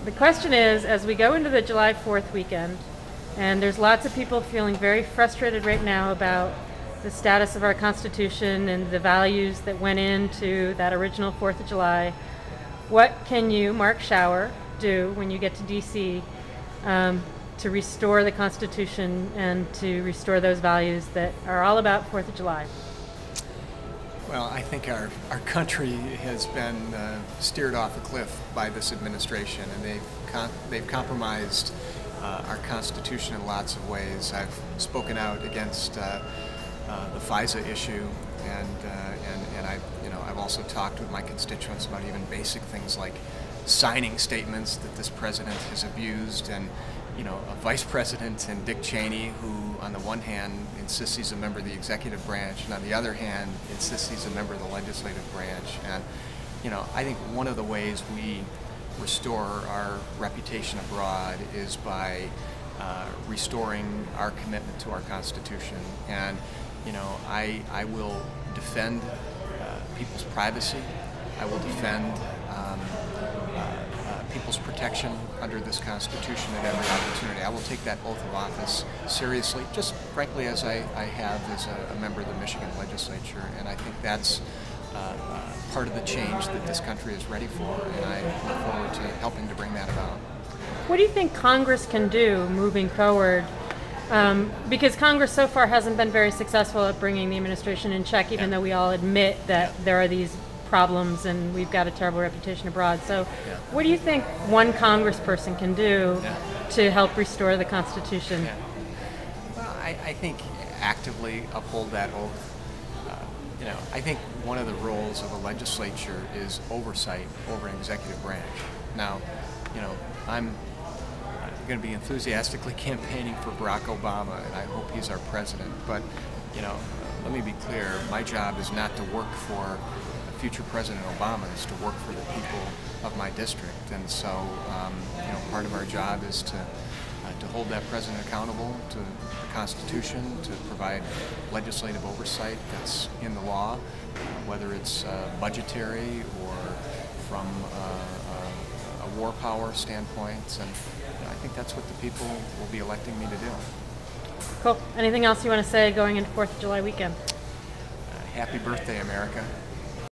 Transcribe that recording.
The question is, as we go into the July 4th weekend, and there's lots of people feeling very frustrated right now about the status of our Constitution and the values that went into that original 4th of July, what can you, Mark Schauer, do when you get to D.C. To restore the Constitution and to restore those values that are all about 4th of July? Well, I think our country has been steered off a cliff by this administration, and they've compromised our Constitution in lots of ways. I've spoken out against the FISA issue, and I've also talked with my constituents about even basic things like signing statements that this president has abused, and a vice president and Dick Cheney, who on the one hand insists he's a member of the executive branch, and on the other hand insists he's a member of the legislative branch. And I think one of the ways we restore our reputation abroad is by restoring our commitment to our Constitution. And I will defend people's privacy. I will defend people's protection under this Constitution at every opportunity. I will take that oath of office seriously, just frankly as I have as a member of the Michigan legislature, and I think that's part of the change that this country is ready for, and I look forward to helping to bring that about. What do you think Congress can do moving forward? Because Congress so far hasn't been very successful at bringing the administration in check, even though we all admit that there are these problems and we've got a terrible reputation abroad. So what do you think one congressperson can do to help restore the Constitution? Well, I think actively uphold that oath. I think one of the roles of a legislature is oversight over an executive branch. Now, I'm going to be enthusiastically campaigning for Barack Obama, and I hope he's our president. But, let me be clear, my job is not to work for future President Obama, is to work for the people of my district. And so, part of our job is to hold that president accountable to the Constitution, to provide legislative oversight that's in the law, whether it's budgetary or from a war power standpoint. And I think that's what the people will be electing me to do. Cool. Anything else you want to say going into 4th of July weekend? Happy birthday, America.